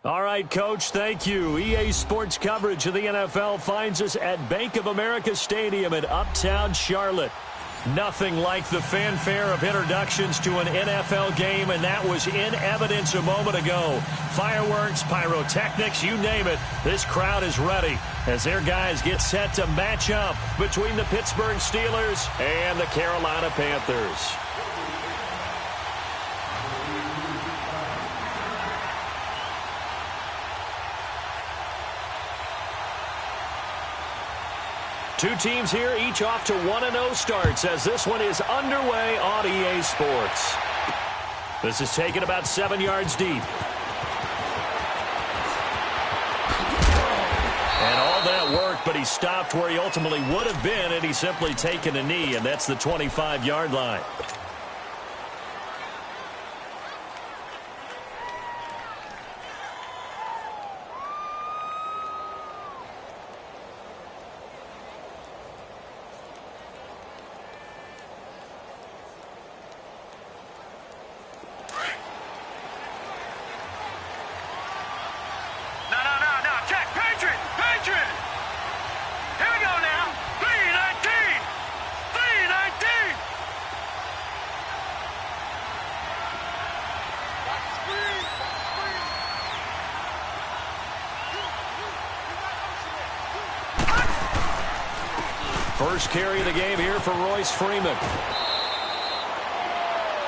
All right, Coach, thank you. EA Sports coverage of the NFL finds us at Bank of America Stadium in Uptown Charlotte. Nothing like the fanfare of introductions to an NFL game, and that was in evidence a moment ago. Fireworks, pyrotechnics, you name it. This crowd is ready as their guys get set to match up between the Pittsburgh Steelers and the Carolina Panthers. Two teams here, each off to 1-0 starts as this one is underway on EA Sports. This is taken about 7 yards deep. And all that worked, but he stopped where he ultimately would have been, and he's simply taken a knee, and that's the 25-yard line. First carry of the game here for Royce Freeman.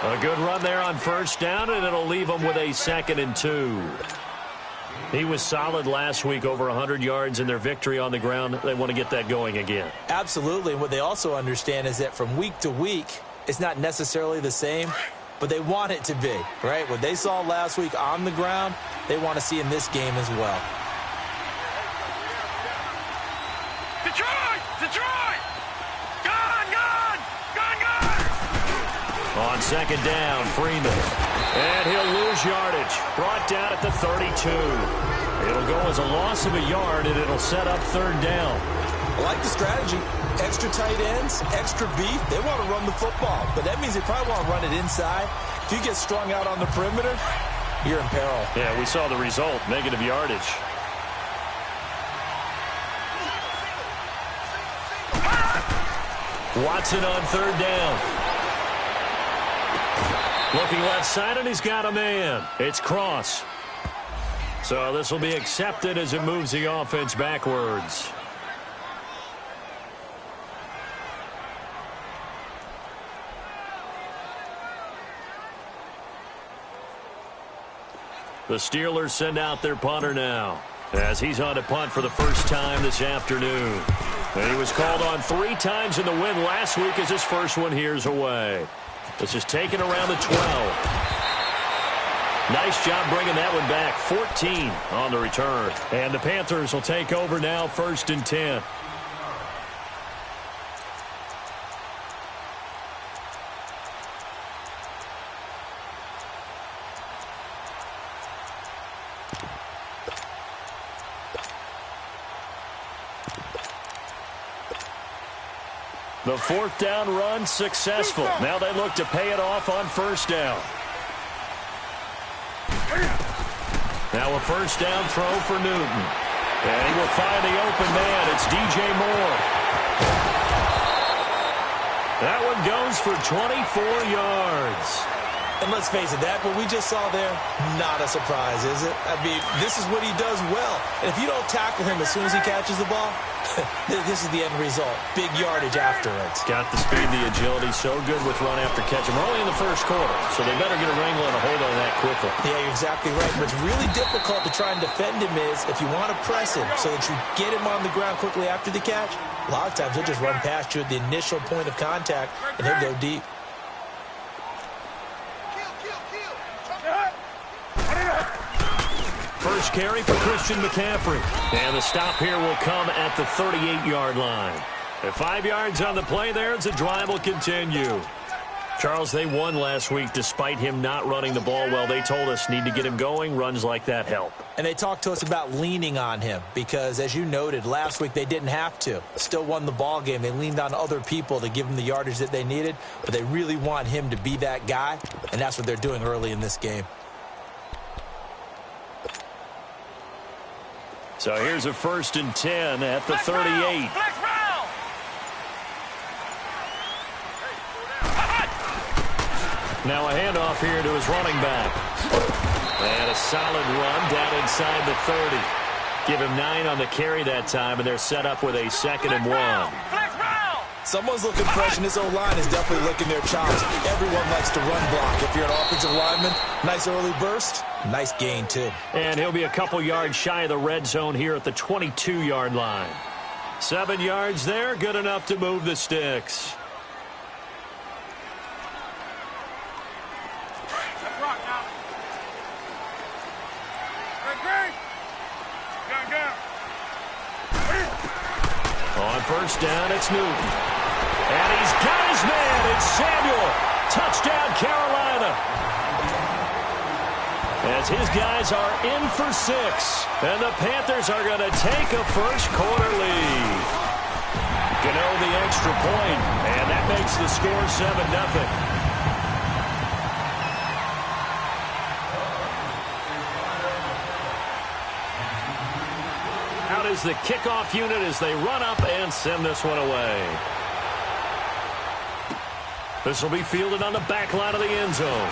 A good run there on first down, and it'll leave him with a 2nd and 2. He was solid last week, over 100 yards in their victory on the ground. They want to get that going again. Absolutely. What they also understand is that from week to week, it's not necessarily the same, but they want it to be, right? What they saw last week on the ground, they want to see in this game as well. On second down, Freeman. And he'll lose yardage. Brought down at the 32. It'll go as a loss of a yard, and it'll set up 3rd down. I like the strategy. Extra tight ends, extra beef. They want to run the football, but that means they probably want to run it inside. If you get strung out on the perimeter, you're in peril. Yeah, we saw the result, negative yardage. Watson on 3rd down. Looking left side, and he's got a man. It's Cross. So this will be accepted as it moves the offense backwards. The Steelers send out their punter now, as he's on to punt for the first time this afternoon. And he was called on 3 times in the win last week as his first one here's away. This is taken around the 12. Nice job bringing that one back. 14 on the return. And the Panthers will take over now, 1st and 10. The 4th down run successful. Now they look to pay it off on 1st down. Now a 1st down throw for Newton. And he will find the open man. It's DJ Moore. That one goes for 24 yards. And let's face it, that what we just saw there, not a surprise, is it? I mean, this is what he does well. And if you don't tackle him as soon as he catches the ball, this is the end result. Big yardage afterwards. Got the speed, the agility, so good with run after catch. We're only in the 1st quarter, so they better get a wrangle and a hold on that quickly. Yeah, you're exactly right. What's really difficult to try and defend him is if you want to press him so that you get him on the ground quickly after the catch, a lot of times he'll just run past you at the initial point of contact, and he'll go deep. First carry for Christian McCaffrey. And the stop here will come at the 38-yard line. At 5 yards on the play there, as the drive will continue. Charles, they won last week despite him not running the ball well. They told us need to get him going. Runs like that help. And they talked to us about leaning on him because, as you noted, last week they didn't have to. Still won the ball game. They leaned on other people to give them the yardage that they needed, but they really want him to be that guy, and that's what they're doing early in this game. So here's a 1st and 10 at the 38. Now a handoff here to his running back. And a solid run down inside the 30. Give him 9 on the carry that time, and they're set up with a 2nd and 1. Someone's looking fresh, and this O-line is definitely licking their chops. Everyone likes to run block. If you're an offensive lineman, nice early burst, nice gain too. And he'll be a couple yards shy of the red zone here at the 22-yard line. 7 yards there, good enough to move the sticks. On 1st down, it's Newton. And he's got his man. It's Samuel. Touchdown, Carolina. As his guys are in for 6. And the Panthers are going to take a first-quarter lead. Gano the extra point, and that makes the score 7-0. Out is the kickoff unit as they run up and send this one away. This will be fielded on the back line of the end zone.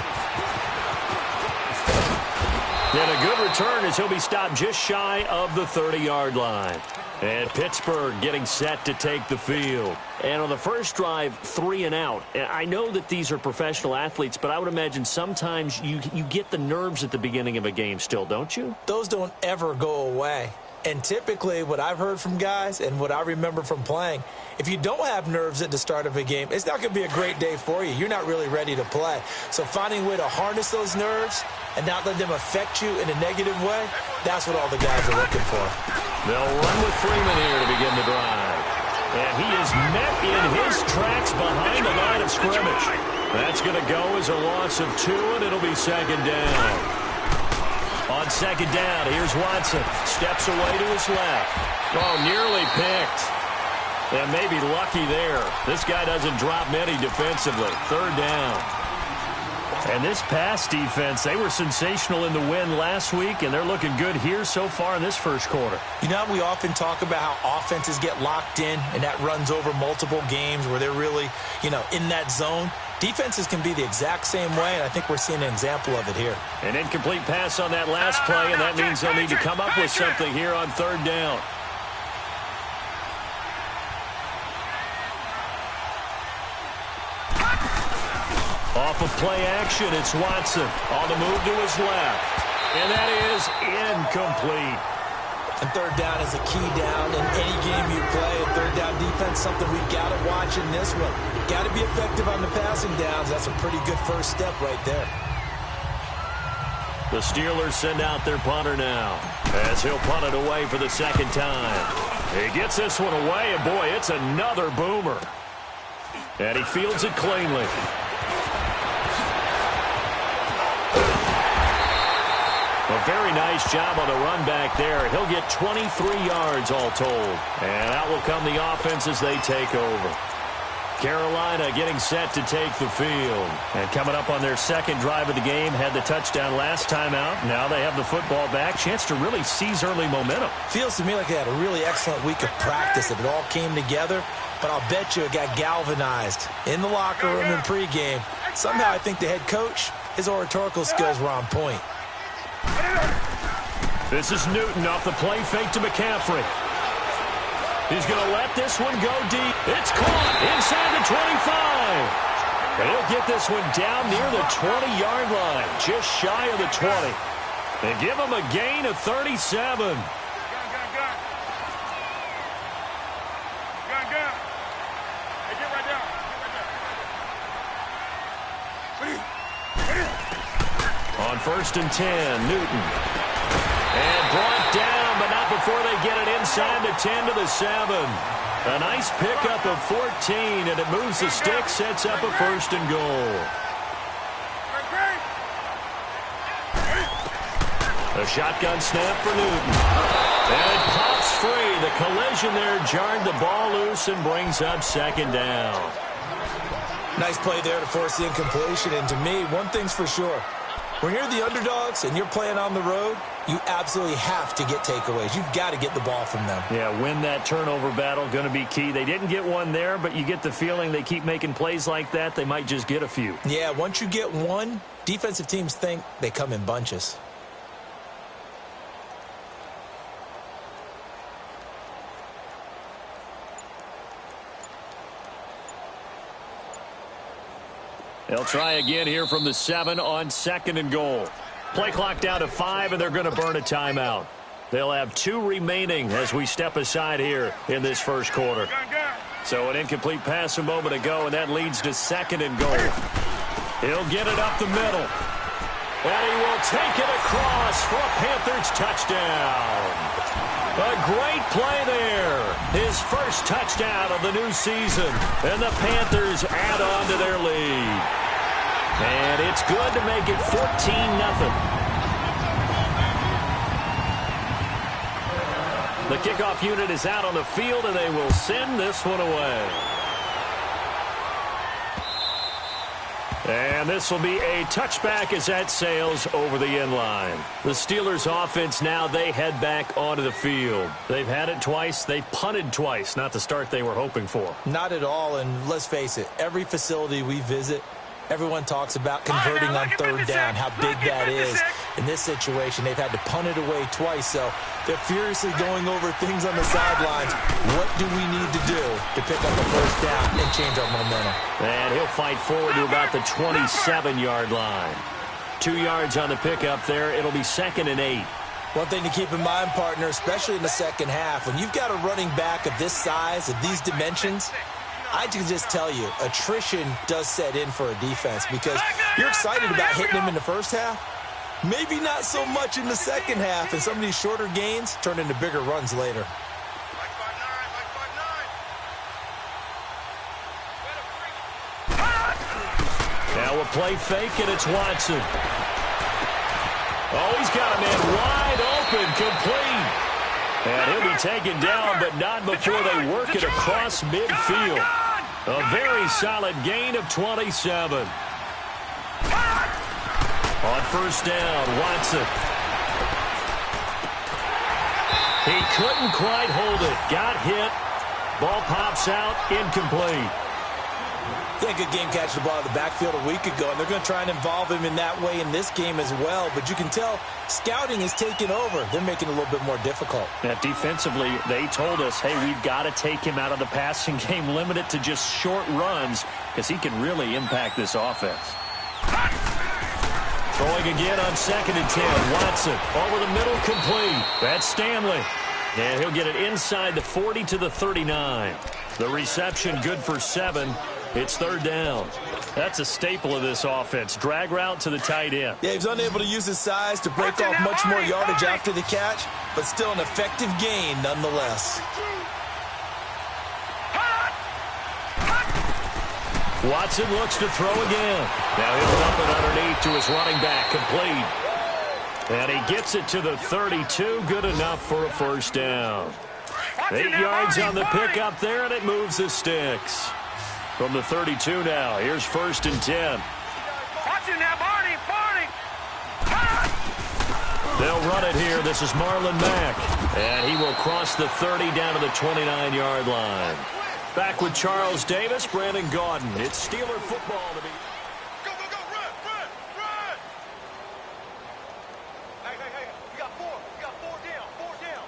And a good return as he'll be stopped just shy of the 30-yard line. And Pittsburgh getting set to take the field. And on the first drive, 3 and out. I know that these are professional athletes, but I would imagine sometimes you get the nerves at the beginning of a game still, don't you? Those don't ever go away. And typically what I've heard from guys and what I remember from playing, if you don't have nerves at the start of a game, it's not going to be a great day for you. You're not really ready to play. So finding a way to harness those nerves and not let them affect you in a negative way, that's what all the guys are looking for. They'll run with Freeman here to begin the drive. And he is met in his tracks behind the line of scrimmage. That's going to go as a loss of 2, and it'll be 2nd down. On 2nd down, here's Watson. Steps away to his left. Oh, nearly picked. And maybe lucky there. This guy doesn't drop many defensively. 3rd down. And this pass defense, they were sensational in the win last week, and they're looking good here so far in this first quarter. You know, we often talk about how offenses get locked in, and that runs over multiple games where they're really, in that zone. Defenses can be the exact same way, and I think we're seeing an example of it here. An incomplete pass on that last play, and that means they'll need to come up with something here on 3rd down. Off of play action, it's Watson on the move to his left. And that is incomplete. And 3rd down is a key down in any game you play. And 3rd down defense, something we got to watch in this one. Got to be effective on the passing downs. That's a pretty good first step right there. The Steelers send out their punter now as he'll punt it away for the 2nd time. He gets this one away, and boy, it's another boomer. And he fields it cleanly. A very nice job on the run back there. He'll get 23 yards all told. And out will come the offense as they take over. Carolina getting set to take the field. And coming up on their 2nd drive of the game, had the touchdown last time out. Now they have the football back. Chance to really seize early momentum. Feels to me like they had a really excellent week of practice. It all came together. But I'll bet you it got galvanized in the locker room in pregame. Somehow I think the head coach, his oratorical skills were on point. This is Newton off the play fake to McCaffrey. He's going to let this one go deep. It's caught inside the 25. And he'll get this one down near the 20-yard line, just shy of the 20. They give him a gain of 37. On 1st and 10, Newton. And brought down, but not before they get it inside the 10 to the 7. A nice pickup of 14, and it moves the stick, sets up a 1st and goal. A shotgun snap for Newton. And it pops free. The collision there jarred the ball loose and brings up 2nd down. Nice play there to force the incompletion. And to me, one thing's for sure. When you're the underdogs and you're playing on the road, you absolutely have to get takeaways. You've got to get the ball from them. Yeah, win that turnover battle, going to be key. They didn't get one there, but you get the feeling they keep making plays like that, they might just get a few. Yeah, once you get one, defensive teams think they come in bunches. They'll try again here from the 7 on 2nd and goal. Play clock down to 5, and they're going to burn a timeout. They'll have 2 remaining as we step aside here in this 1st quarter. So an incomplete pass a moment ago, and that leads to 2nd and goal. He'll get it up the middle. And he will take it across for a Panthers touchdown. A great play there. His first touchdown of the new season. And the Panthers add on to their lead. And it's good to make it 14-0. The kickoff unit is out on the field, and they will send this one away. And this will be a touchback as that sails over the end line. The Steelers offense now, they head back onto the field. They've had it twice. They've punted twice. Not the start they were hoping for. Not at all, and let's face it, every facility we visit, everyone talks about converting on 3rd down, how big that is. In this situation, they've had to punt it away twice, so they're furiously going over things on the sidelines. What do we need to do to pick up a 1st down and change our momentum? And he'll fight forward to about the 27-yard line. 2 yards on the pickup there. It'll be 2nd and 8. One thing to keep in mind, partner, especially in the second half, when you've got a running back of this size, of these dimensions, I can just tell you, attrition does set in for a defense because you're excited about hitting him in the first half. Maybe not so much in the second half, and some of these shorter gains turn into bigger runs later. Now a play fake, and it's Watson. Oh, he's got a man wide open, complete. And he'll be taken down, but not before they work it across midfield. A very solid gain of 27. On 1st down, Watson. He couldn't quite hold it. Got hit. Ball pops out, incomplete. They had a good game catching the ball in the backfield a week ago, and they're going to try and involve him in that way in this game as well. But you can tell scouting is taking over. They're making it a little bit more difficult. Now, defensively, they told us, hey, we've got to take him out of the passing game, limit it to just short runs, because he can really impact this offense. Throwing again on 2nd and 10. Watson over the middle, complete. That's Stanley. And he'll get it inside the 40 to the 39. The reception good for 7. It's 3rd down. That's a staple of this offense. Drag route to the tight end. Yeah, he's unable to use his size to break off much more yardage after the catch, but still an effective gain nonetheless. Watson looks to throw again. Now he'll dump it underneath to his running back, complete. And he gets it to the 32, good enough for a 1st down. 8 yards on the pickup there, and it moves the sticks. From the 32 now, here's 1st and 10. Watch it now, Barney, Barney. They'll run it here. This is Marlon Mack. And he will cross the 30 down to the 29-yard line. Back with Charles Davis, Brandon Gaudin. It's Steeler football to be. Go, go, go, run, run, run. Hey, hey, hey, you got 4. You got 4 down, 4 down.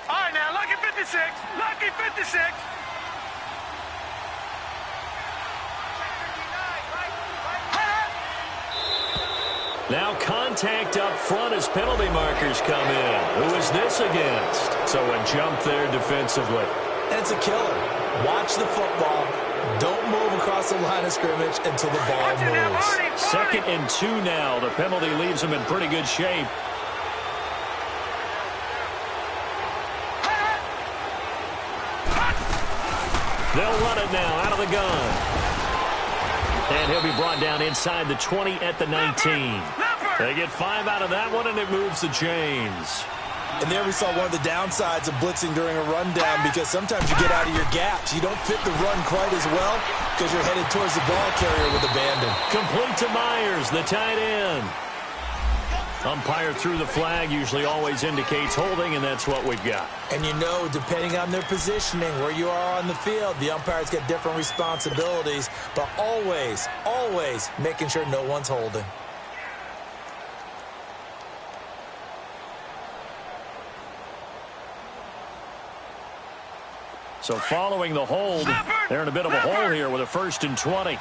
All right, now, lucky 56. Lucky 56. Now contact up front as penalty markers come in. Who is this against? So a jump there defensively. And it's a killer. Watch the football. Don't move across the line of scrimmage until the ball moves. 2nd and 2 now. The penalty leaves them in pretty good shape. They'll run it now out of the gun. And he'll be brought down inside the 20 at the 19. They get 5 out of that one, and it moves the chains. And there we saw one of the downsides of blitzing during a rundown, because sometimes you get out of your gaps. You don't fit the run quite as well because you're headed towards the ball carrier with abandon. Complete to Myers, the tight end. Umpire threw the flag, usually always indicates holding, and that's what we've got. And you know, depending on their positioning, where you are on the field, the umpires get different responsibilities, but always, always making sure no one's holding. So following the hold, they're in a bit of a hole here with a 1st and 20.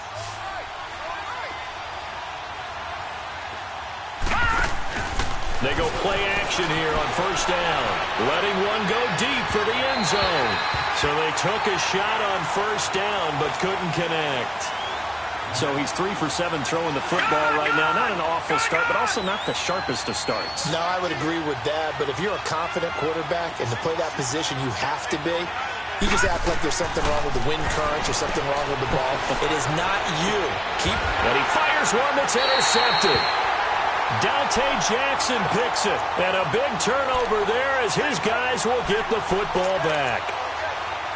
They go play action here on 1st down. Letting one go deep for the end zone. So they took a shot on 1st down but couldn't connect. So he's 3 for 7 throwing the football right now. Not an awful start, but also not the sharpest of starts. No, I would agree with that. But if you're a confident quarterback and to play that position, you have to be. You just act like there's something wrong with the wind currents or something wrong with the ball. It is not you. And he fires one that's intercepted. Dante Jackson picks it. And a big turnover there as his guys will get the football back.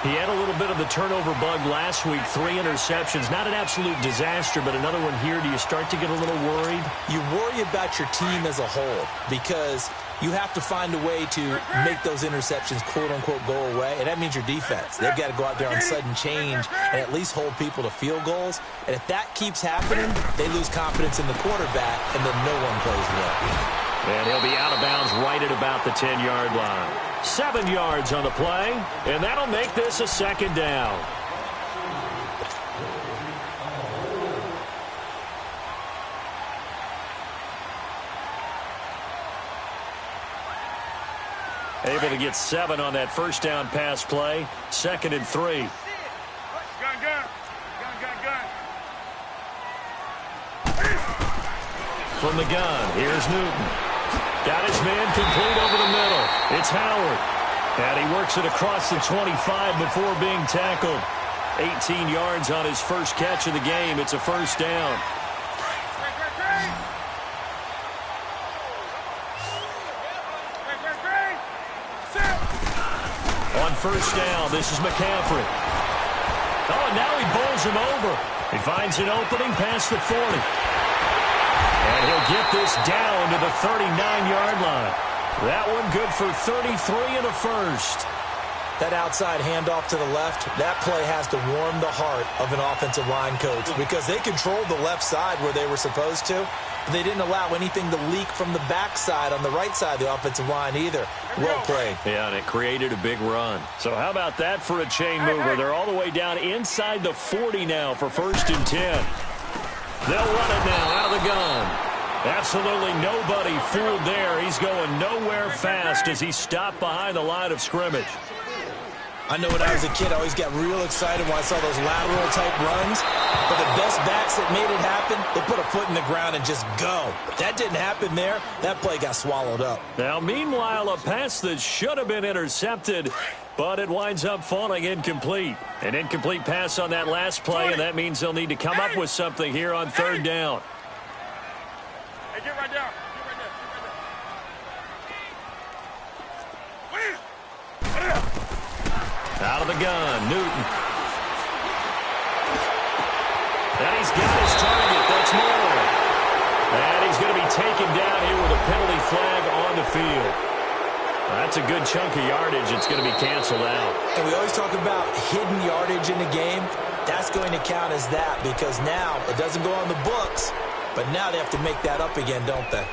He had a little bit of the turnover bug last week, 3 interceptions. Not an absolute disaster, but another one here. Do you start to get a little worried? You worry about your team as a whole because you have to find a way to make those interceptions, quote-unquote, go away, and that means your defense. They've got to go out there on sudden change and at least hold people to field goals. And if that keeps happening, they lose confidence in the quarterback, and then no one plays well. And he'll be out of bounds right at about the 10-yard line. 7 yards on the play, and that'll make this a 2nd down. Able to get 7 on that 1st down pass play. 2nd and 3. Gun, gun. Gun, gun, gun. From the gun, here's Newton. Got his man complete over the middle. It's Howard. And he works it across the 25 before being tackled. 18 yards on his first catch of the game. It's a 1st down. On 1st down, this is McCaffrey. Oh, and now he bowls him over. He finds an opening past the 40. And he'll get this down to the 39-yard line. That one good for 33 and a 1st. That outside handoff to the left, that play has to warm the heart of an offensive line coach because they controlled the left side where they were supposed to, but they didn't allow anything to leak from the backside on the right side of the offensive line either. Well played. Yeah, and it created a big run. So how about that for a chain mover? They're all the way down inside the 40 now for 1st and 10. They'll run it now out of the gun. Absolutely nobody fooled there. He's going nowhere fast as he stopped behind the line of scrimmage. I know when I was a kid, I always got real excited when I saw those lateral-type runs. But the best backs that made it happen, they put a foot in the ground and just go. That didn't happen there. That play got swallowed up. Now, meanwhile, a pass that should have been intercepted, but it winds up falling incomplete. An incomplete pass on that last play, and that means they'll need to come up with something here on 3rd down. Hey, get right down. Get right there. Get right there. Out of the gun, Newton. And he's got his target. That's more. And he's going to be taken down here with a penalty flag on the field. That's a good chunk of yardage. It's going to be canceled out. And we always talk about hidden yardage in the game. That's going to count as that because now it doesn't go on the books, but now they have to make that up again, don't they?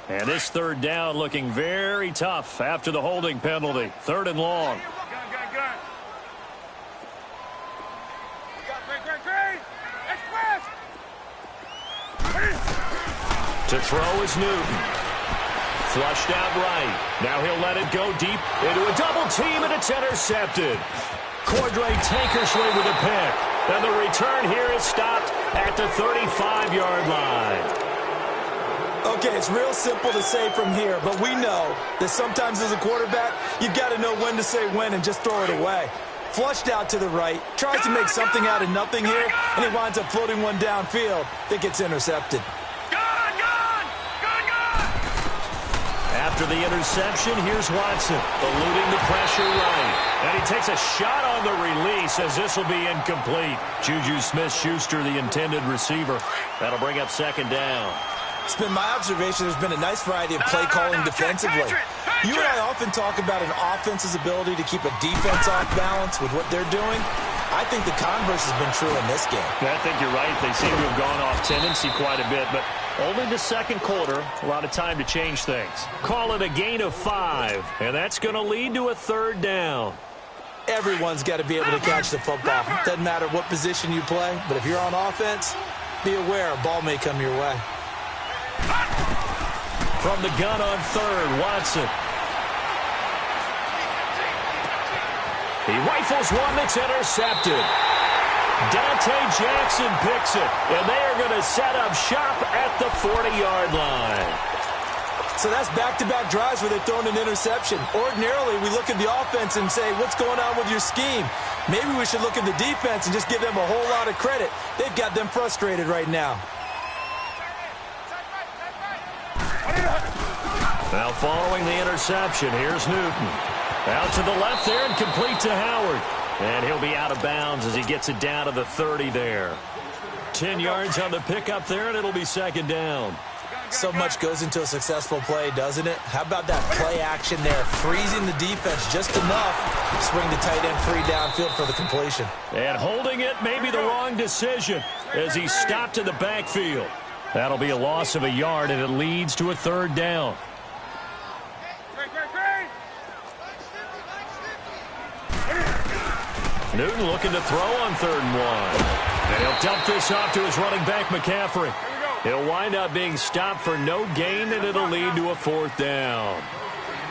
And this 3rd down looking very tough after the holding penalty. 3rd and long. Gun, gun, gun. To throw is Newton. Flushed out right. Now he'll let it go deep into a double team, and it's intercepted. Cordray Tankersley with a pick. And the return here is stopped at the 35-yard line. Okay, it's real simple to say from here, but we know that sometimes as a quarterback, you've got to know when to say when and just throw it away. Flushed out to the right, tries to make something out of nothing here, and he winds up floating one downfield that gets intercepted. After the interception, here's Watson, eluding the pressure right. And he takes a shot on the release as this will be incomplete. Juju Smith-Schuster, the intended receiver. That'll bring up second down. It's been my observation there's been a nice variety of play calling defensively. You and I often talk about an offense's ability to keep a defense off balance with what they're doing. I think the converse has been true in this game. I think you're right. They seem to have gone off tendency quite a bit, but only the second quarter, a lot of time to change things. Call it a gain of 5, and that's going to lead to a third down. Everyone's got to be able to catch the football. Doesn't matter what position you play, but if you're on offense, be aware a ball may come your way. From the gun on third, Watson. He rifles one that's intercepted. Dante Jackson picks it, and they are going to set up shop at the 40-yard line. So that's back-to-back drives where they've thrown an interception. Ordinarily, we look at the offense and say, what's going on with your scheme? Maybe we should look at the defense and just give them a whole lot of credit. They've got them frustrated right now. Now following the interception, here's Newton. Out to the left there and complete to Howard. And he'll be out of bounds as he gets it down to the 30 there. 10 yards on the pickup there, and it'll be second down. So much goes into a successful play, doesn't it? How about that play action there? Freezing the defense just enough to swing the tight end free downfield for the completion. And holding it may be the wrong decision as he stopped in the backfield. That'll be a loss of a yard, and it leads to a third down. Newton looking to throw on 3rd and 1. And he'll dump this off to his running back, McCaffrey. He'll wind up being stopped for no gain, and it'll lead to a 4th down.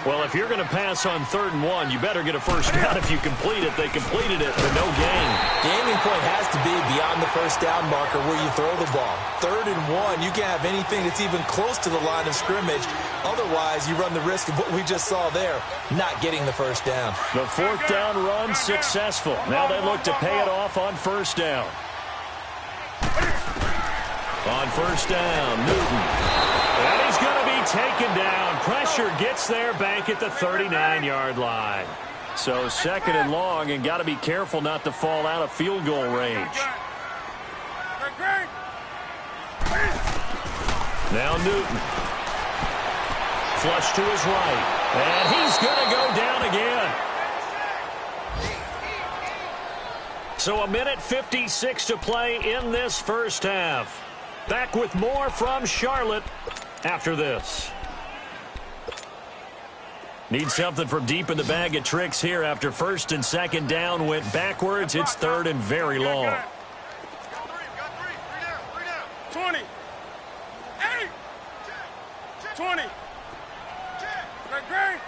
Well, if you're going to pass on 3rd and 1, you better get a first down if you complete it. They completed it for no gain. The aiming point has to be beyond the first down marker where you throw the ball. 3rd and 1, you can't have anything that's even close to the line of scrimmage. Otherwise, you run the risk of what we just saw there, not getting the first down. The 4th down run successful. Now they look to pay it off on 1st down. On 1st down, Newton. And he's going to be taken down. Pressure gets there back at the 39-yard line. So 2nd and long, and got to be careful not to fall out of field goal range. Now Newton. Flush to his right. And he's going to go down again. So 1:56 to play in this first half. Back with more from Charlotte after this. Need something from deep in the bag of tricks here after 1st and 2nd down went backwards. It's 3rd and very long. 20. 8. 20. Great.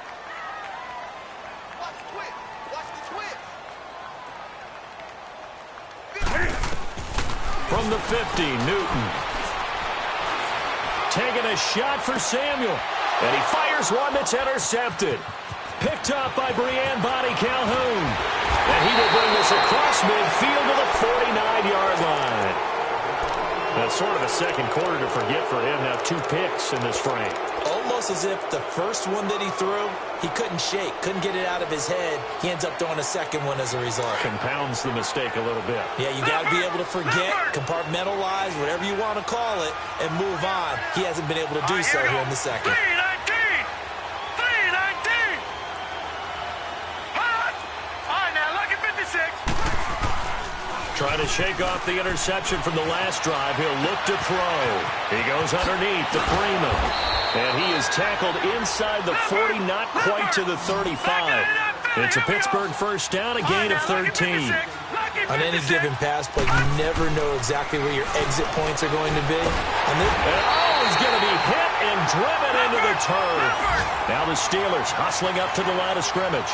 From the 50, Newton. Taking a shot for Samuel. And he fires one that's intercepted. Picked up by Breanne Bonnie Calhoun. And he will bring this across midfield to the 49-yard line. That's sort of a second quarter to forget for him. Now 2 picks in this frame. Almost as if the first one that he threw, he couldn't shake, couldn't get it out of his head. He ends up throwing a second one as a result. Compounds the mistake a little bit. Yeah, you got to be able to forget, compartmentalize, whatever you want to call it, and move on. He hasn't been able to do so here in the second. 319. All right, now look at 56. Trying to shake off the interception from the last drive. He'll look to throw. He goes underneath to Freeman. And he is tackled inside the 40, not quite to the 35. It's a Pittsburgh first down, a gain of 13. On any given pass play, you never know exactly where your exit points are going to be. And he's going to be driven into the turf. Now the Steelers hustling up to the line of scrimmage.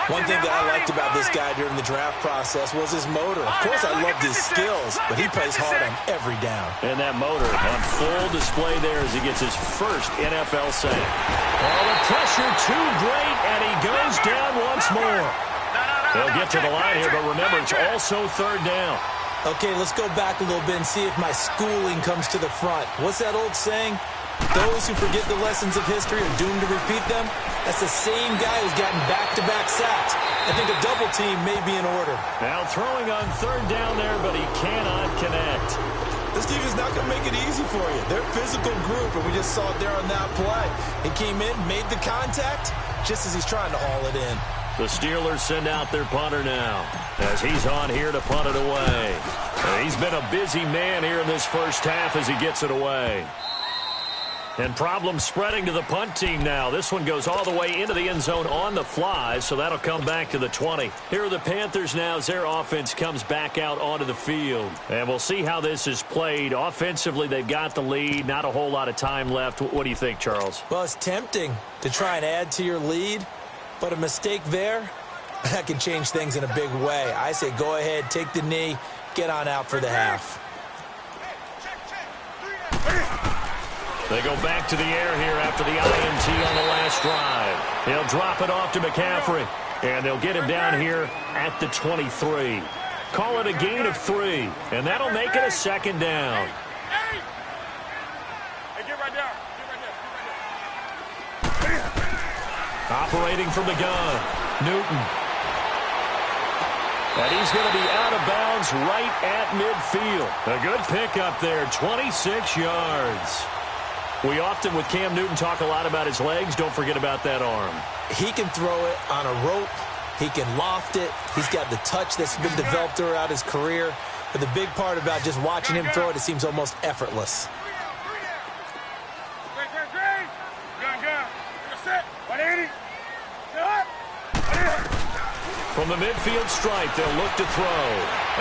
One thing that I liked about this guy during the draft process was his motor. Of course, I loved his skills, but he plays hard on every down. And that motor on full display there as he gets his first NFL sack. Oh, the pressure too great, and he goes down once more. They'll get to the line here, but remember, it's also third down. Okay, let's go back a little bit and see if my schooling comes to the front. What's that old saying? Those who forget the lessons of history are doomed to repeat them. That's the same guy who's gotten back-to-back sacks. I think a double team may be in order. Now throwing on third down there, but he cannot connect. This team is not going to make it easy for you. They're a physical group, and we just saw it there on that play. He came in, made the contact, just as he's trying to haul it in. The Steelers send out their punter now as he's on here to punt it away. He's been a busy man here in this first half as he gets it away. And problems spreading to the punt team now. This one goes all the way into the end zone on the fly, so that'll come back to the 20. Here are the Panthers now as their offense comes back out onto the field. And we'll see how this is played. Offensively, they've got the lead. Not a whole lot of time left. What do you think, Charles? Well, it's tempting to try and add to your lead, but a mistake there, that can change things in a big way. I say go ahead, take the knee, get on out for the half. They go back to the air here after the INT on the last drive. They'll drop it off to McCaffrey, and they'll get him down here at the 23. Call it a gain of 3, and that'll make it a second down. Hey, get right there. Get right there. Operating from the gun, Newton. And he's going to be out of bounds right at midfield. A good pickup there, 26 yards. We often, with Cam Newton, talk a lot about his legs. Don't forget about that arm. He can throw it on a rope. He can loft it. He's got the touch that's been developed throughout his career. But the big part about just watching him throw it, it seems almost effortless. From the midfield stripe, they'll look to throw.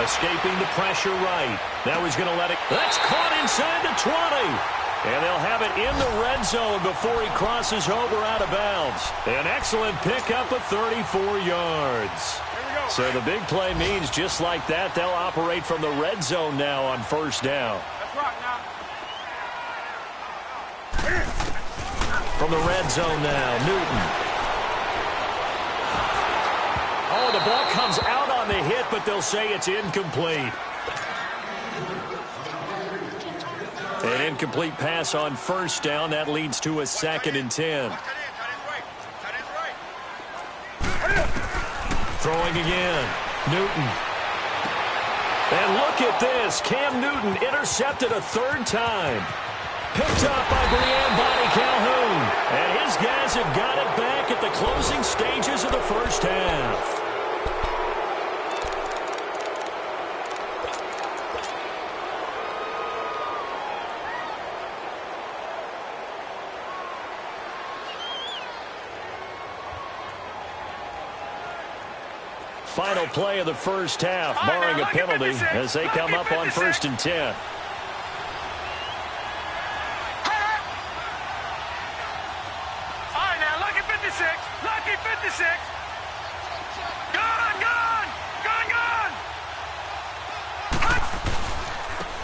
Escaping the pressure right. Now he's going to let it. That's caught inside the 20. And they'll have it in the red zone before he crosses over out of bounds. An excellent pickup of 34 yards. So the big play means just like that, they'll operate from the red zone now on first down. That's right now. From the red zone now, Newton. Oh, the ball comes out on the hit, but they'll say it's incomplete. An incomplete pass on first down. That leads to a 2nd and 10. Throwing again. Newton. And look at this. Cam Newton intercepted a 3rd time. Picked up by Brian Bonnie Calhoun. And his guys have got it back at the closing stages of the first half. Final play of the first half, barring a penalty, as they come up on 1st and 10. All right, now, lucky 56. Lucky 56. Gone.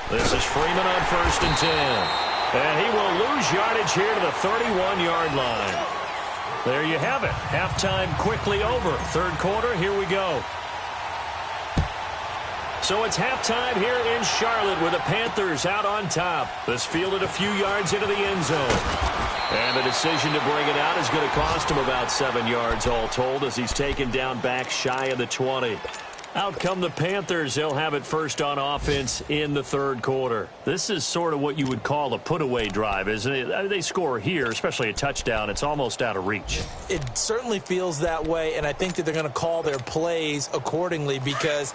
This is Freeman on 1st and 10. And he will lose yardage here to the 31-yard line. There you have it. Halftime quickly over. 3rd quarter, here we go. So it's halftime here in Charlotte with the Panthers out on top. This fielded a few yards into the end zone. And the decision to bring it out is going to cost him about 7 yards all told as he's taken down back shy of the 20. Out come the Panthers. They'll have it first on offense in the 3rd quarter. This is sort of what you would call a put-away drive, isn't it? They score here, especially a touchdown. It's almost out of reach. It certainly feels that way, and I think that they're going to call their plays accordingly because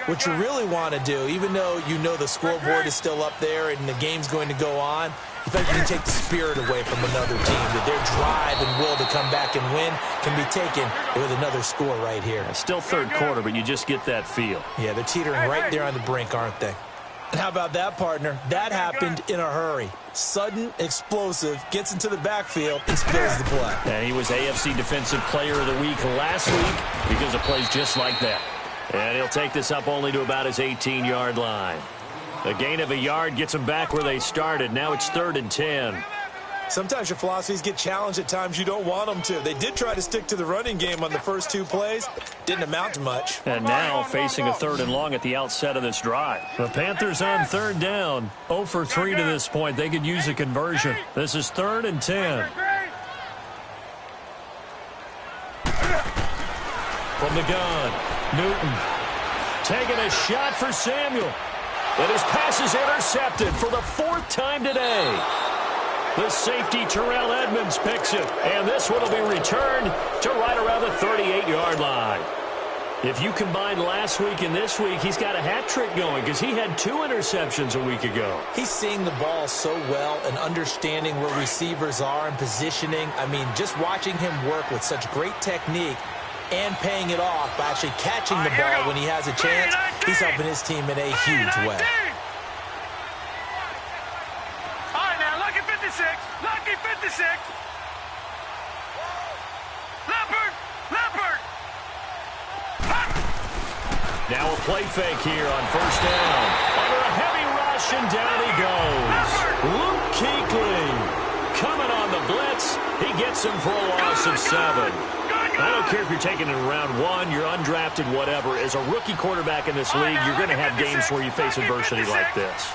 what you really want to do, even though you know the scoreboard is still up there and the game's going to go on, you think you can take the spirit away from another team, that their drive and will to come back and win can be taken with another score right here. Still 3rd quarter, but you just get that feel. Yeah, they're teetering right there on the brink, aren't they? And how about that, partner? That happened in a hurry. Sudden, explosive, gets into the backfield, and spills the play. And he was AFC Defensive Player of the Week last week because of plays just like that. And he'll take this up only to about his 18-yard line. A gain of a yard gets them back where they started. Now it's 3rd and 10. Sometimes your philosophies get challenged at times you don't want them to. They did try to stick to the running game on the first 2 plays. Didn't amount to much. And now facing a 3rd and long at the outset of this drive. The Panthers on 3rd down. 0 for 3 to this point. They could use a conversion. This is 3rd and 10. From the gun, Newton taking a shot for Samuel. And his pass is intercepted for the 4th time today. The safety, Terrell Edmonds, picks it. And this one will be returned to right around the 38-yard line. If you combine last week and this week, he's got a hat trick going because he had 2 interceptions a week ago. He's seeing the ball so well and understanding where receivers are and positioning. I mean, just watching him work with such great technique and paying it off by actually catching the ball when he has a chance, he's helping his team in a huge way. All right, now, lucky 56. Lucky 56. Leopard. Now a play fake here on 1st down. Under a heavy rush, and down he goes. Luke Kuechly coming on the blitz. He gets him for a loss of 7. I don't care if you're taking it in round 1, you're undrafted, whatever. As a rookie quarterback in this league, you're going to have games where you face adversity like this.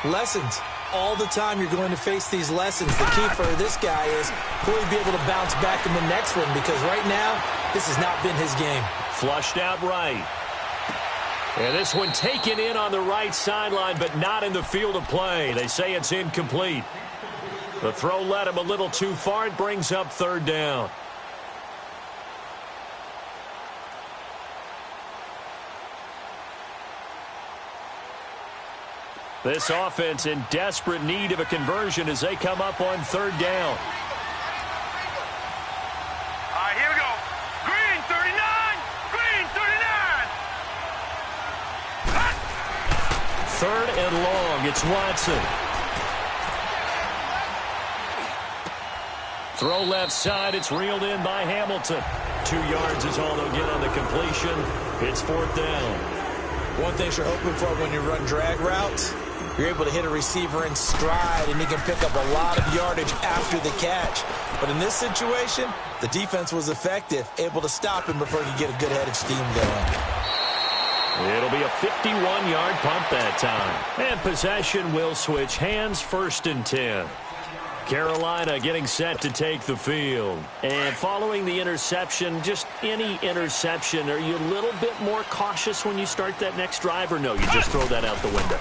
Lessons. All the time you're going to face these lessons. The key for this guy is will he be able to bounce back in the next one, because right now, this has not been his game. Flushed out right. And this one taken in on the right sideline, but not in the field of play. They say it's incomplete. The throw led him a little too far. It brings up 3rd down. This offense in desperate need of a conversion as they come up on 3rd down. All right, here we go. Green 39. Green 39. 3rd and long. It's Watson. Throw left side. It's reeled in by Hamilton. 2 yards is all they'll get on the completion. It's 4th down. One thing you're hoping for when you run drag routes, you're able to hit a receiver in stride, and he can pick up a lot of yardage after the catch. But in this situation, the defense was effective, able to stop him before he could get a good head of steam going. It'll be a 51-yard punt that time. And possession will switch hands. 1st and 10. Carolina getting set to take the field. And following the interception, just any interception, are you a little bit more cautious when you start that next drive, or no, you just throw that out the window?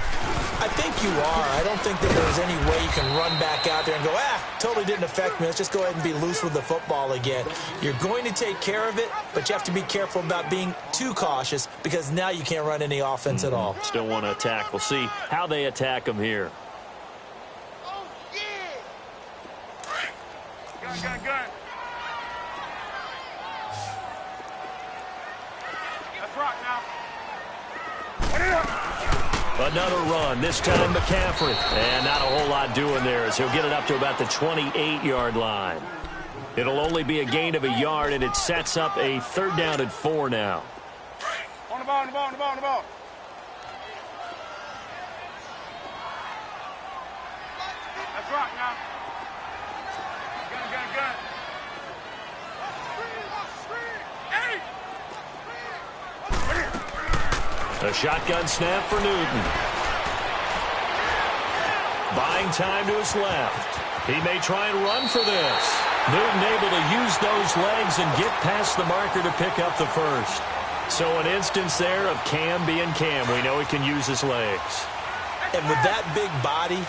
I think you are. I don't think that there's any way you can run back out there and go, totally didn't affect me. Let's just go ahead and be loose with the football again. You're going to take care of it, but you have to be careful about being too cautious because now you can't run any offense at all. Still want to attack. We'll see how they attack them here. Gun. Let's rock now. Another run, this time McCaffrey. And not a whole lot doing there as he'll get it up to about the 28-yard line. It'll only be a gain of a yard, and it sets up a 3rd down and 4 now. On the ball. Let's rock now. Gun. A shotgun snap for Newton. Buying time to his left. He may try and run for this. Newton able to use those legs and get past the marker to pick up the 1st. So an instance there of Cam being Cam. We know he can use his legs. And with that big body,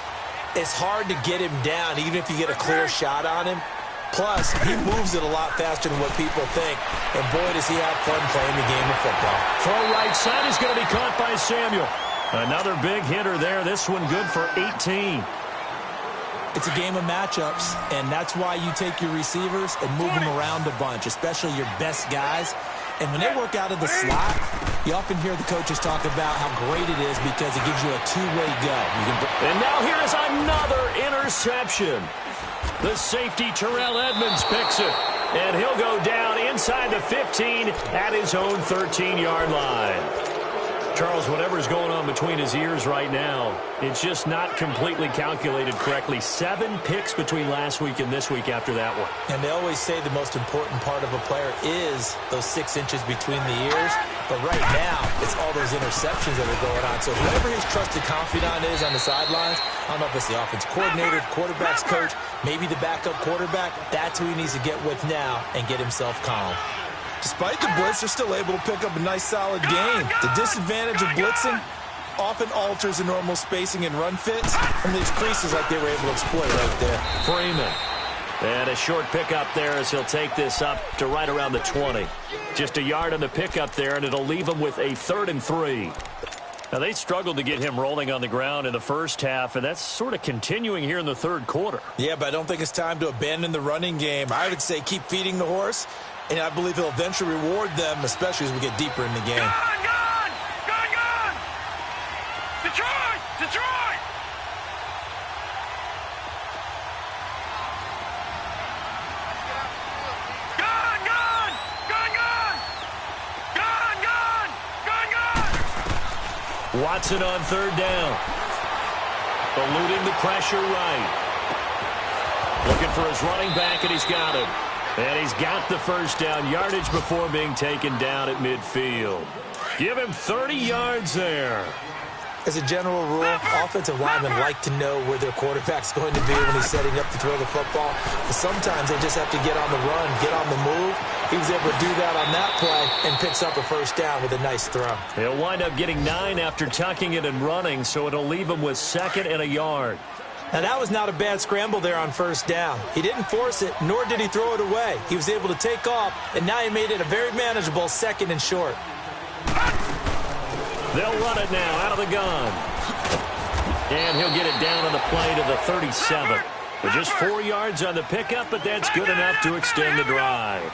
it's hard to get him down, even if you get a clear shot on him. Plus, he moves it a lot faster than what people think. And boy, does he have fun playing the game of football. Throw right side is going to be caught by Samuel. Another big hitter there. This one good for 18. It's a game of matchups, and that's why you take your receivers and move them around a bunch, especially your best guys. And when they work out of the slot, you often hear the coaches talk about how great it is because it gives you a two-way go. And now here is another interception. The safety, Terrell Edmonds, picks it. And he'll go down inside the 15 at his own 13-yard line. Charles, whatever's going on between his ears right now, it's just not completely calculated correctly. 7 picks between last week and this week after that one. And they always say the most important part of a player is those 6 inches between the ears. But right now, it's all those interceptions that are going on. So whoever his trusted confidant is on the sidelines, I don't know if it's the offense coordinator, the quarterback's coach, maybe the backup quarterback, that's who he needs to get with now and get himself calm. Despite the blitz, they're still able to pick up a nice, solid gain. The disadvantage of blitzing often alters the normal spacing and run fits, and leaves creases like they were able to exploit right there. Freeman. And a short pickup there as he'll take this up to right around the 20. Just a yard on the pickup there, and it'll leave him with a 3rd and 3. Now, they struggled to get him rolling on the ground in the first half, and that's sort of continuing here in the third quarter. Yeah, but I don't think it's time to abandon the running game. I would say keep feeding the horse, and I believe he'll eventually reward them, especially as we get deeper in the game. Gone! Detroit! Detroit! Watson on 3rd down. Eluding the pressure right. Looking for his running back, and he's got him. And he's got the first down yardage before being taken down at midfield. Give him 30 yards there. As a general rule, offensive linemen like to know where their quarterback's going to be when he's setting up to throw the football. But sometimes they just have to get on the run, get on the move. He was able to do that on that play and picks up a first down with a nice throw. He'll wind up getting 9 after tucking it and running, so it'll leave him with 2nd and a yard. Now, that was not a bad scramble there on 1st down. He didn't force it, nor did he throw it away. He was able to take off, and now he made it a very manageable 2nd and short. They'll run it now out of the gun. And he'll get it down on the play to the 37. With just 4 yards on the pickup, but that's good enough to extend the drive.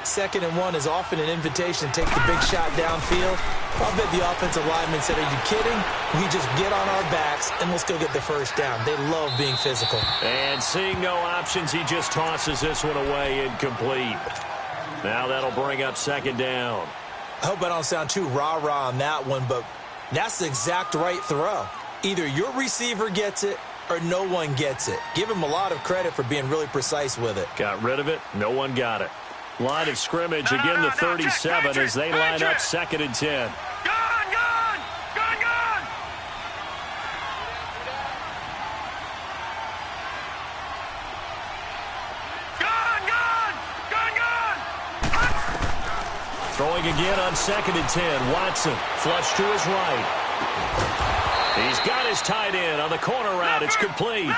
2nd and 1 is often an invitation to take the big shot downfield. I'll bet the offensive lineman said, are you kidding? We just get on our backs and let's go get the first down. They love being physical. And seeing no options, he just tosses this one away incomplete. Now that'll bring up 2nd down. I hope I don't sound too rah-rah on that one, but that's the exact right throw. Either your receiver gets it or no one gets it. Give him a lot of credit for being really precise with it. Got rid of it. No one got it. Line of scrimmage, again the 37 as they line up 2nd and 10. Throwing again on 2nd and 10. Watson flush to his right. He's got his tight end on the corner route. It's complete.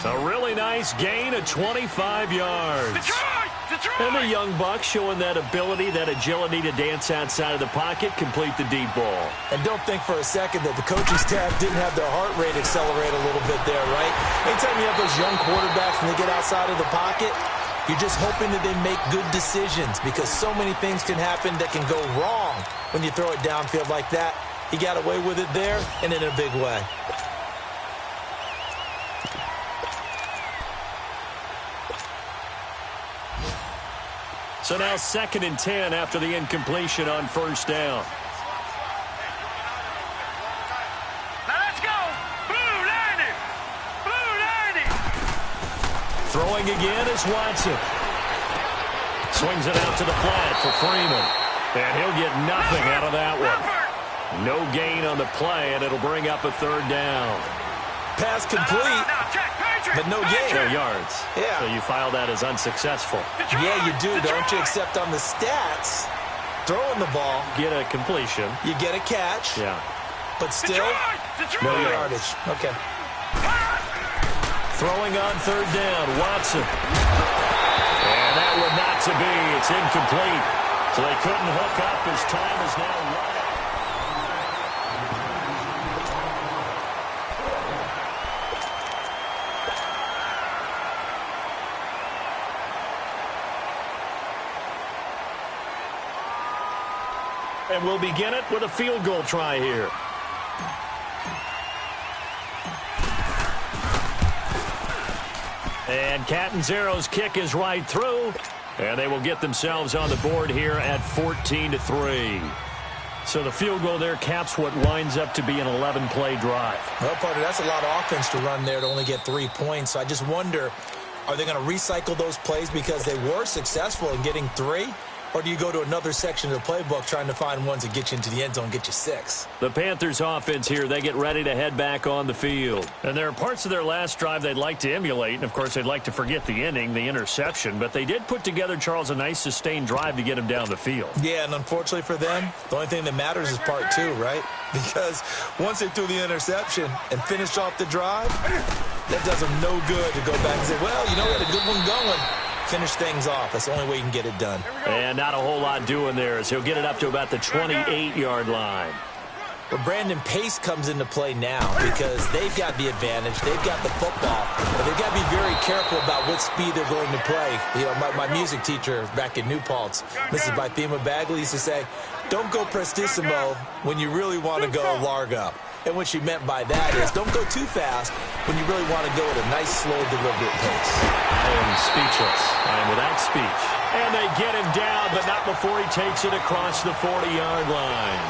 A really nice gain of 25 yards. And the young buck showing that ability, that agility to dance outside of the pocket, complete the deep ball. And don't think for a second that the coaching staff didn't have their heart rate accelerate a little bit there, right? Anytime you have those young quarterbacks and they get outside of the pocket, you're just hoping that they make good decisions because so many things can happen that can go wrong when you throw it downfield like that. He got away with it there and in a big way. So now 2nd and 10 after the incompletion on 1st down. Now let's go. Blue 90. Blue 90. Throwing again is Watson. Swings it out to the flat for Freeman. And he'll get nothing out of that one. No gain on the play, and it'll bring up a 3rd down. Pass complete, but no gain. No yards. Yeah. So you file that as unsuccessful. Yeah, you do, don't you? Except on the stats, throwing the ball. Get a completion. You get a catch. Yeah. But still, no yardage. Okay. Throwing on 3rd down, Watson. And that would not to be. It's incomplete. So they couldn't hook up as time is now running. And we'll begin it with a field goal try here. And Catanzaro's kick is right through. And they will get themselves on the board here at 14-3. So the field goal there caps what winds up to be an 11-play drive. Well, partner, that's a lot of offense to run there to only get 3 points. So I just wonder, are they going to recycle those plays because they were successful in getting 3? Or do you go to another section of the playbook trying to find ones that get you into the end zone, get you 6? The Panthers offense here, they get ready to head back on the field. And there are parts of their last drive they'd like to emulate. And, of course, they'd like to forget the inning, the interception. But they did put together, Charles, a nice sustained drive to get him down the field. Yeah, and unfortunately for them, the only thing that matters is part 2, right? Because once they threw the interception and finished off the drive, that does them no good to go back and say, well, you know, we had a good one going. Finish things off. That's the only way you can get it done. And not a whole lot doing there as he'll get it up to about the 28-yard line. Well, Brandon, pace comes into play now because they've got the advantage. They've got the football. But they've got to be very careful about what speed they're going to play. You know, my music teacher back in New Paltz, Mrs. Bythema Bagley, used to say, don't go prestissimo when you really want to go largo. And what she meant by that is don't go too fast when you really want to go at a nice, slow, deliberate pace. I am speechless. I am without speech. And they get him down, but not before he takes it across the 40-yard line.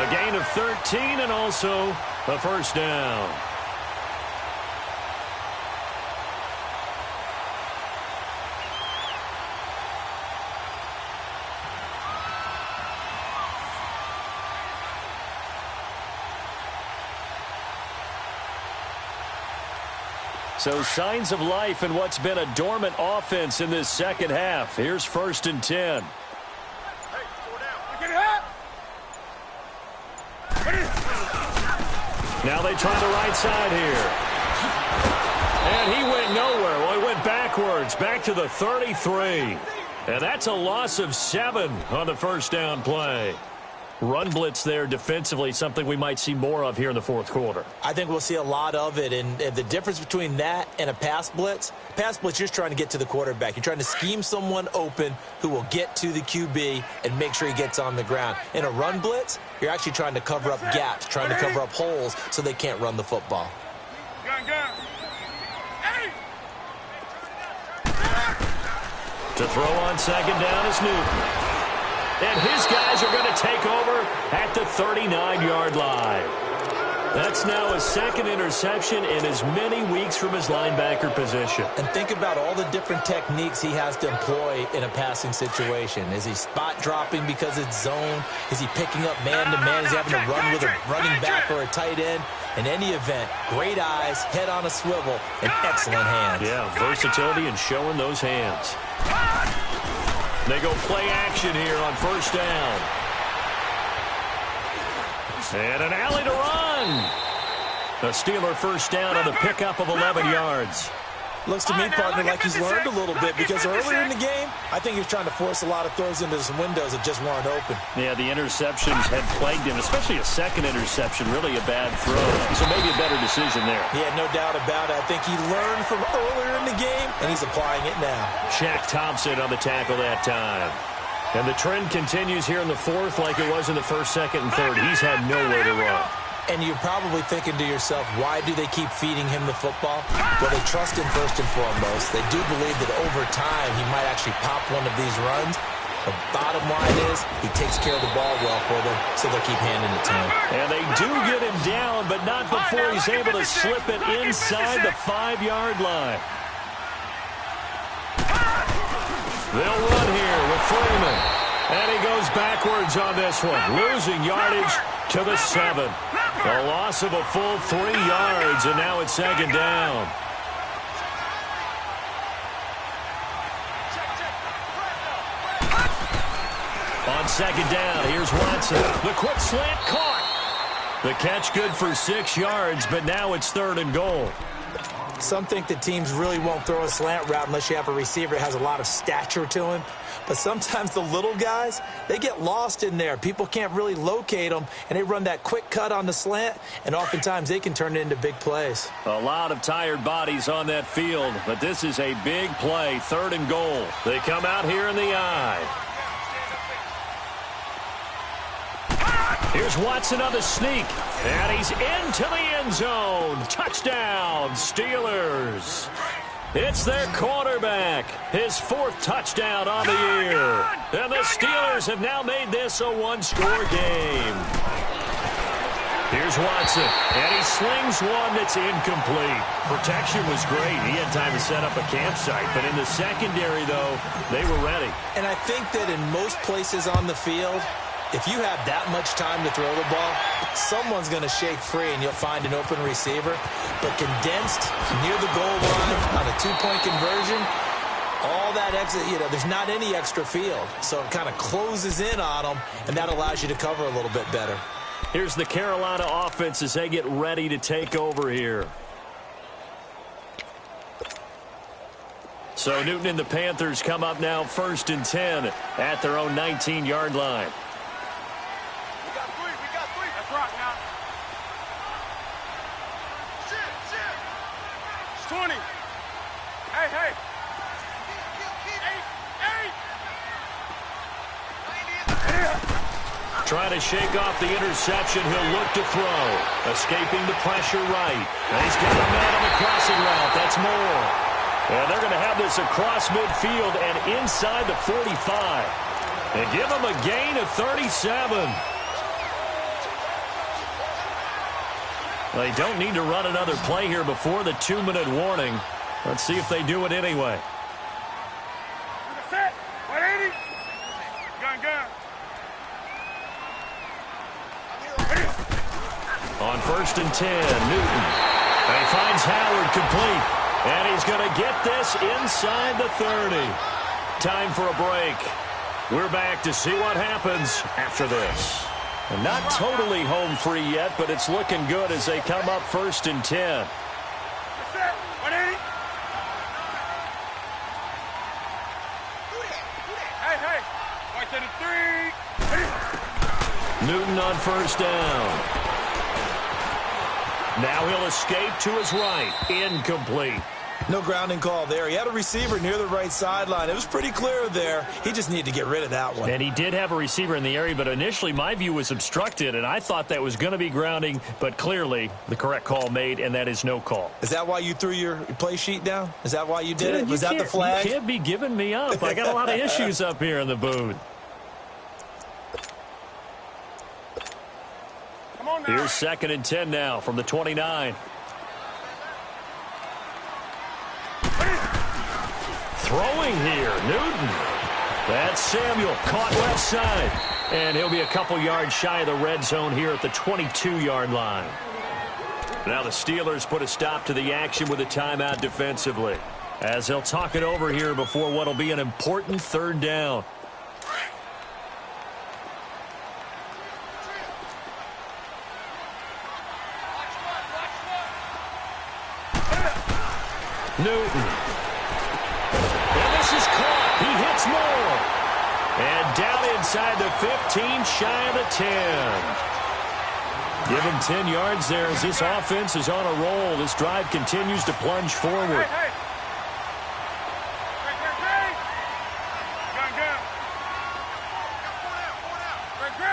A gain of 13 and also a first down. So signs of life in what's been a dormant offense in this second half. Here's 1st and 10. Now they try the right side here. And he went nowhere. Well, he went backwards, back to the 33. And that's a loss of 7 on the first down play. Run blitz there defensively, something we might see more of here in the fourth quarter. I think we'll see a lot of it, and the difference between that and a pass blitz, you're just trying to get to the quarterback. You're trying to scheme someone open who will get to the QB and make sure he gets on the ground. In a run blitz, you're actually trying to cover up gaps, trying to cover up holes so they can't run the football. To throw on second down is Newton. And his guys are going to take over at the 39-yard line. That's now a second interception in as many weeks from his linebacker position. And think about all the different techniques he has to employ in a passing situation. Is he spot dropping because it's zone? Is he picking up man-to-man? Is he having to run with a running back or a tight end? In any event, great eyes, head on a swivel, and excellent hands. Yeah, versatility and showing those hands. They go play action here on first down. And an alley to run. The Steeler first down on a pickup of 11 yards. Looks to me, partner, like he's learned a little bit because earlier in the game, I think he was trying to force a lot of throws into some windows that just weren't open. Yeah, the interceptions had plagued him, especially a second interception, really a bad throw. So maybe a better decision there. Yeah, no doubt about it. I think he learned from earlier in the game, and he's applying it now. Shaq Thompson on the tackle that time. And the trend continues here in the fourth like it was in the first, second, and third. He's had nowhere to run. And you're probably thinking to yourself, why do they keep feeding him the football? Well, they trust him first and foremost. They do believe that over time he might actually pop one of these runs. The bottom line is he takes care of the ball well for them, so they'll keep handing it to him. And they do get him down, but not before he's able to slip it inside the 5-yard line. They'll run here with Freeman. And he goes backwards on this one, losing yardage to the 7. A loss of a full 3 yards, and now it's second down. On second down, here's Watson. The quick slant caught. The catch good for 6 yards, but now it's 3rd and goal. Some think that teams really won't throw a slant route unless you have a receiver that has a lot of stature to him. But sometimes the little guys, they get lost in there. People can't really locate them, and they run that quick cut on the slant, and oftentimes they can turn it into big plays. A lot of tired bodies on that field, but this is a big play, 3rd and goal. They come out here in the eye. Here's Watson on the sneak, and he's into the end zone. Touchdown, Steelers. It's their quarterback, his 4th touchdown on the year. And the Steelers have now made this a 1-score game. Here's Watson, and he slings one that's incomplete. Protection was great. He had time to set up a campsite, but in the secondary, though, they were ready. And I think that in most places on the field, if you have that much time to throw the ball, someone's going to shake free and you'll find an open receiver. But condensed near the goal line on a 2-point conversion, all that exit, there's not any extra field. So it kind of closes in on them, and that allows you to cover a little bit better. Here's the Carolina offense as they get ready to take over here. So Newton and the Panthers come up now 1st and 10 at their own 19-yard line. We got three. That's right now. It's 20. Hey. 8. Trying to shake off the interception. He'll look to throw. Escaping the pressure right. And he's got a man on the crossing route. That's Moore. And they're going to have this across midfield and inside the 45. And give them a gain of 37. They don't need to run another play here before the 2-minute warning. Let's see if they do it anyway. Set. 180. Gun. On 1st and 10, Newton. And he finds Howard complete. And he's going to get this inside the 30. Time for a break. We're back to see what happens after this. And not totally home free yet, but it's looking good as they come up 1st and 10. 180. Hey. 133. Newton on 1st down. Now he'll escape to his right. Incomplete. No grounding call there. He had a receiver near the right sideline. It was pretty clear there. He just needed to get rid of that one. And he did have a receiver in the area, but initially my view was obstructed, and I thought that was going to be grounding, but clearly the correct call made, and that is no call. Is that why you threw your play sheet down? Is that why you did it? Was that the flag? You can't be giving me up. I got a lot of issues up here in the booth. Here's 2nd and 10 now from the 29. Throwing here, Newton. That's Samuel, caught left side. And he'll be a couple yards shy of the red zone here at the 22-yard line. Now the Steelers put a stop to the action with a timeout defensively, as they'll talk it over here before what will be an important 3rd down. Newton. And this is caught. He hits Moore. And down inside the 15, shy of the 10. Give him 10 yards there as this offense is on a roll. This drive continues to plunge forward. Hey. Gun.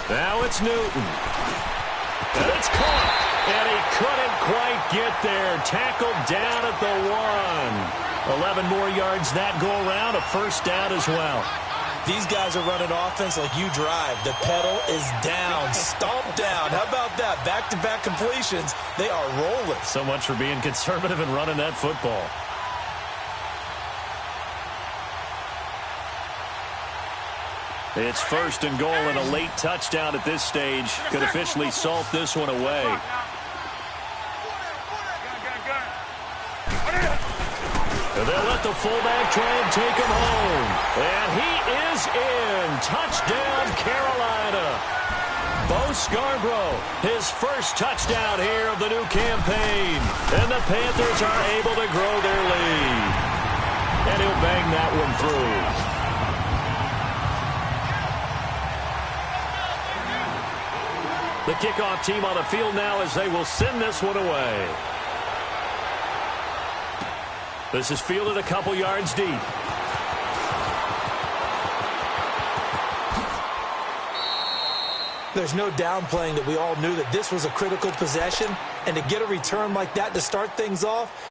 Now it's Newton. And it's caught. And he couldn't quite get there. Tackled down at the 1. 11 more yards that go around. A 1st down as well. These guys are running offense like you drive. The pedal is down. Stomp down. How about that? Back-to-back completions. They are rolling. So much for being conservative and running that football. It's 1st and goal, and a late touchdown at this stage could officially salt this one away. And they'll let the fullback try and take him home. And he is in. Touchdown, Carolina. Bo Scarborough, his 1st touchdown here of the new campaign. And the Panthers are able to grow their lead. And he'll bang that one through. The kickoff team on the field now as they will send this one away. This is fielded a couple yards deep. There's no downplaying that we all knew that this was a critical possession, and to get a return like that to start things off,